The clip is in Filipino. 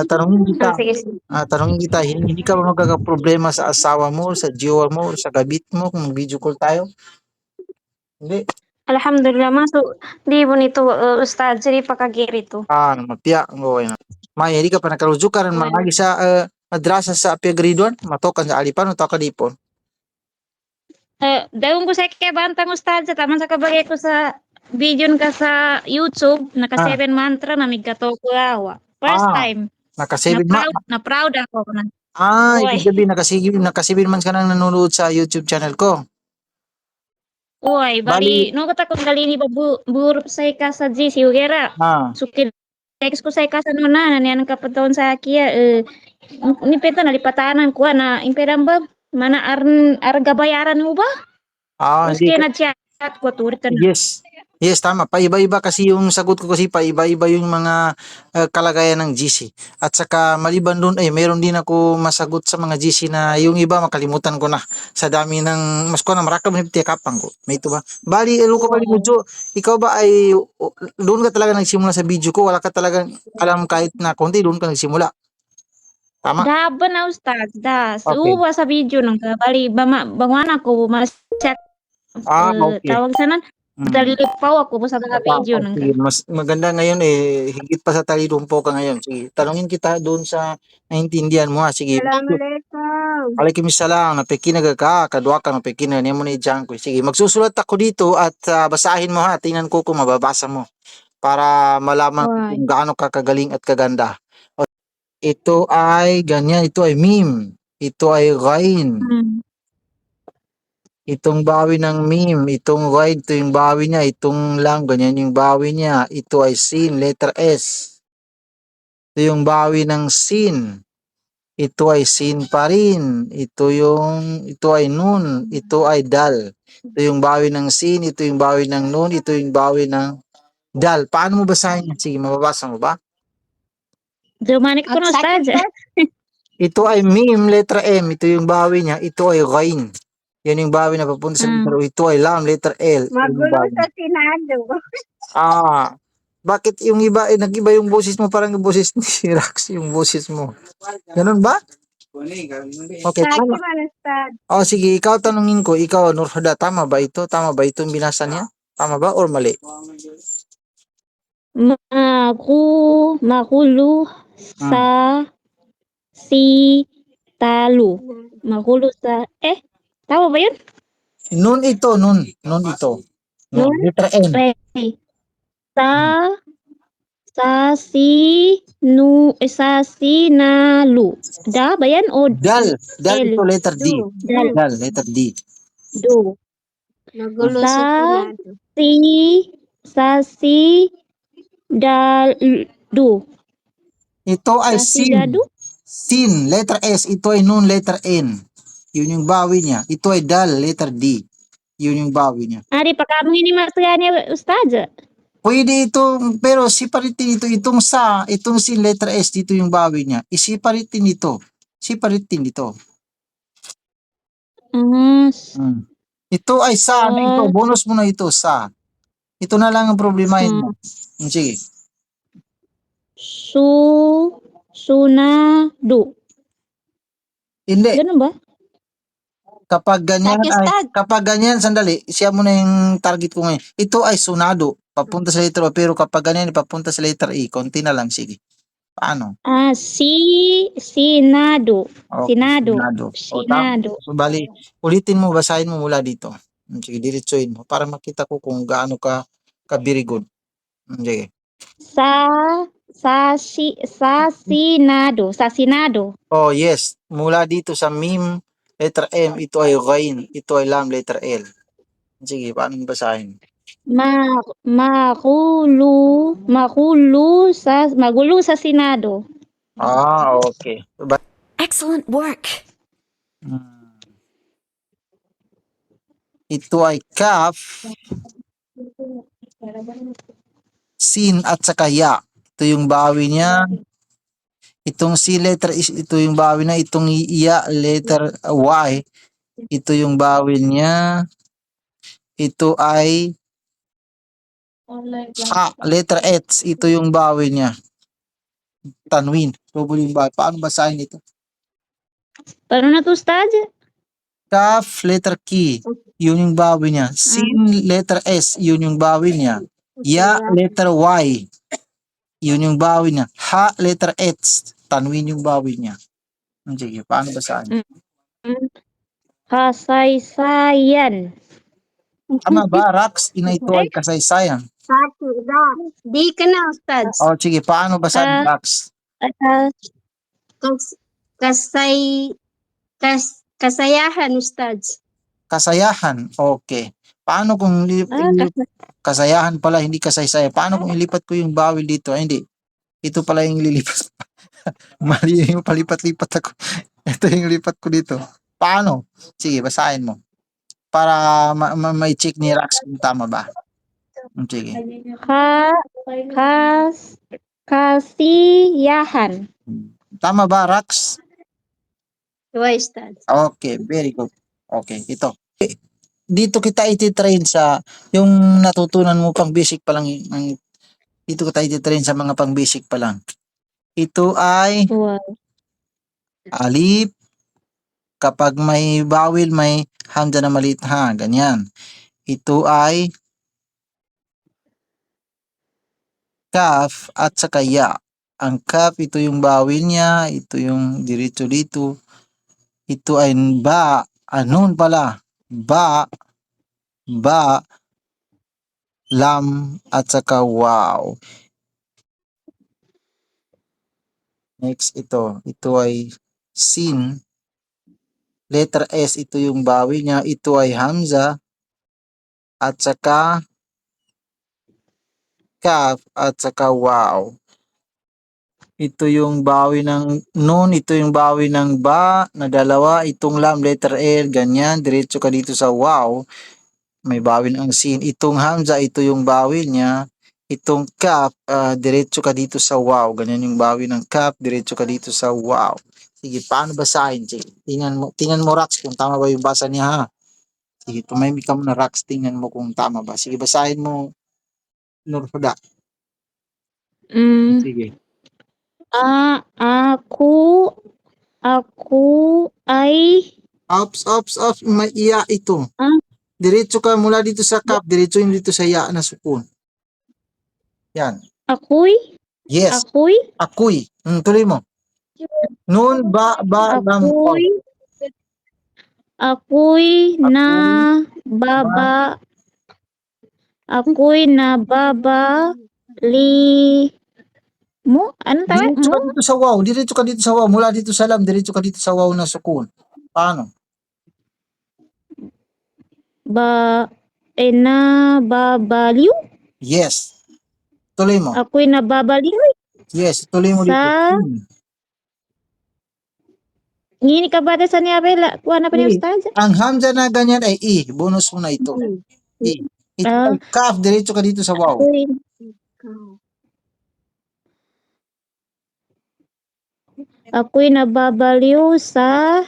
Tanungin kita, Sige, sige. hindi ka ba magkakaproblema sa asawa mo, sa jowa mo, sa kabit mo kung mag-video call tayo? Hindi. Alhamdulillah masuk di bonito Ustaz jadi pakagiri tu. Mapya, okay na. Maya, hindi ka pa nakarujukan Wala. managi sa madrasa sa Piagridon, matokan sa Alipan, o ka dipon. Dayon ko sa kay bantang Ustaz sa taman sa kabagay ko sa video ka sa YouTube naka Ah, 7 mantra na migato ko awa. First ah, time naka-7 na proud ako na. ibig Uy. sabihin naka-7 months ka nang nanonood sa YouTube channel ko. Uy, bali Bali, no ko kung galini ba burup sa ka sa GC ugera. ah, Sukil text ko sa ka sa nuna na niyan kapatawan sa akia ni peta na lipatanan ko na impedan ba mana arga bayaran mo ba? Tapos hindi kaya ka, na-chat ko turit ka na. yes. Yes, tama. Paiba-iba kasi yung sagot ko kasi paiba-iba yung mga kalagayan ng GC. At saka maliban doon meron din ako masagot sa mga GC na yung iba makalimutan ko na sa dami ng mas ko na marakam ni kapang ko. May ito ba? Bali, ko bali mo, Wow. Jo, ikaw ba ay doon ka talaga nagsimula sa video ko? Wala ka talagang alam kahit na konti, doon ka nagsimula. Tama? Daba na ustaz, das. Okay. Uwa sa video nang bali bangwana ko mas-chat Okay. tawag sana Mm. dalipaw ako sa mga video nang ka. Sige, mas maganda ngayon higit pa sa talidumpo ka ngayon. Sige, tanungin kita doon sa naintindihan mo ha. Sige, Assalamualaikum. Waalaikumsalam, napikinaga ka, kadwa ka, napikinaga niya mo ni Janko. Sige, magsusulat ako dito at basahin mo ha. Tingnan ko kung mababasa mo para malaman ko Why? kung gaano ka kagaling at kaganda. O, ito ay ganyan, ito ay meme, ito ay Rain, Hmm. itong bawi ng meme, itong Rain, ito yung bawi niya, itong lang, ganyan yung bawi niya, ito ay sin, letter S. Ito yung bawi ng sin. Ito ay sin pa rin. Ito ay nun. Ito ay dal. Ito yung bawi ng sin, ito yung bawi ng nun, ito yung bawi ng dal. Paano mo basahin yan? Sige, mababasa mo ba? Jumani ko no ustaz. Ito ay mim, letra M. Ito yung bawi niya. Ito ay rain. Yan yung bawi na papunta sa Hmm. letter O. Ito ay lam, letter L. Yan yung Magulo bawi sa niya. Senado. Ah, bakit yung iba, nag-iba yung boses mo? Parang yung boses ni Rax, yung boses mo. Ganun ba? Okay, tama. man ustaz. Sige, ikaw tanungin ko, ikaw Nurhada, tama ba ito? Tama ba ito yung binasa niya? Tama ba or mali? Makulo sa Hmm. si talo. Makulo sa tama ba yun? Nun ito, nun. Nun ito. Nun, Nun? letter N. Ready. Sa Hmm. sa sinalu. Da ba yan o Dal. Dal L? ito, letter D. Dal. Dal, letter D. Do. Magulo Sa sa Senado. si sa si dal do. Ito ay Sa si sin. dadu. Sin, letter S. Ito ay nun, letter N. Yun yung bawi niya. Ito ay dal, letter D. Yun yung bawi niya. Ari pa kamo ini maksudnya ustaz. Pwede itong, pero siparitin ito, itong sin, letter S, dito yung bawi niya. Isiparitin ito. Siparitin ito. Hmm. Hmm. Ito ay sa, ito, bonus mo na ito, sa. Ito na lang ang problemahin mo. Sige. Sunado. Hindi. Ganun ba? Kapag ganyan, sandali, siya mo na yung target ko ngayon. Ito ay sunado, papunta sa letter O, pero kapag ganyan, papunta sa letter E, konti na lang, sige. Paano? Sinado. Okay, Sinado. sunado. Tama. Sinado. So, bali, ulitin mo, basahin mo mula dito. Sige, diretsuin mo, para makita ko kung gaano ka very good. Sige. Sa Sinado. Sa Sinado. Oh, yes. Mula dito sa meme, letter M, ito ay rain, ito ay lam, letter L. Sige, paano mo basahin? Magulo sa Senado. Okay. Excellent work. Ito ay kaf, sin at saka ya. Ito yung bawi niya. Itong si letter is ito yung bawi na, itong ya letter Y, ito yung bawi niya. Ito ay ha, letter H, ito yung bawi niya. tanwin. Double yung bawi. Paano basahin ito? Paano na to, Ustad? Kaf, letter K. Yun yung bawi niya. Sin, letter S. Yun yung bawi niya. Ya, letter Y. Yun yung bawi niya. Ha, letter H. Tanwin yung bawi niya. Sige, paano basahin? Kasaysayan. Tama ba, Rax? Ina ito ay kasaysayan. Di ka na, Ustad. O, sige, paano basahin, Rax? Kas- kasayahan, Ustad. Kasayahan. Okay. Paano kung kasayahan pala, hindi kasaysayan? Paano kung ilipat ko yung bawil dito? Ay, hindi. Ito pala yung lilipat. Mali yung palipat-lipat ako. Ito yung lipat ko dito. Paano? Sige, basahin mo. Para may check ni Rax kung tama ba. Sige. Kasiyahan. Tama ba, Rax? Why, Ustad? Okay, very good. Okay, ito. Dito kita ititrain sa yung natutunan mo pang basic pa lang. Dito kita ititrain sa mga pang basic pa lang. Ito ay Wow. alif. Kapag may bawil, may hamza na maliit ha. Ganyan. Ito ay kaf at saka ya. Ang kaf, ito yung bawil niya. Ito yung diretso dito. Ito ay ba. Anon pala. Ba. Lam at saka wow. Next ito. Ito ay sin. Letter S, ito yung bawi niya. Ito ay hamza. At saka kaf at saka wow. Ito yung bawi ng nun. Ito yung bawi ng ba na dalawa. Itong lam, letter L, ganyan. Diretso ka dito sa wow. May bawin ang sin. Itong hamza, ito yung bawil niya. Itong kaf, diretso ka dito sa wow. Ganyan yung bawin ng kaf, diretso ka dito sa wow. Sige, paano basahin? Sige, tingnan mo Rax kung tama ba yung basa niya ha. Sige, tumahimik ka muna Rax, tingnan mo kung tama ba. Sige, basahin mo Nurhuda. Sige. Ako ay Ops. May iya ito. Diretso ka mula dito sa kaf, diretso yung dito sa ya na sukun. Yan. ako'y Yes. Ako'y. Tuloy mo. Nun ba lam o. ako'y nababa mo. Anong tawag Diretso mo? ka dito sa wow. Diretso ka dito sa wow. Mula dito sa lam, diretso ka dito sa wow na sukun. Paano? Nababaliw? Yes. Tuloy mo. Ako'y nababaliw. Yes. Tuloy mo dito. Ngini ka ba sa niya Bella? Kuha na pa niya Ustad? Ang hamza na ganyan ay i. Bonus mo na ito. I. Ito ay kaf. Diretso ka dito sa wow. Ako'y nababaliw sa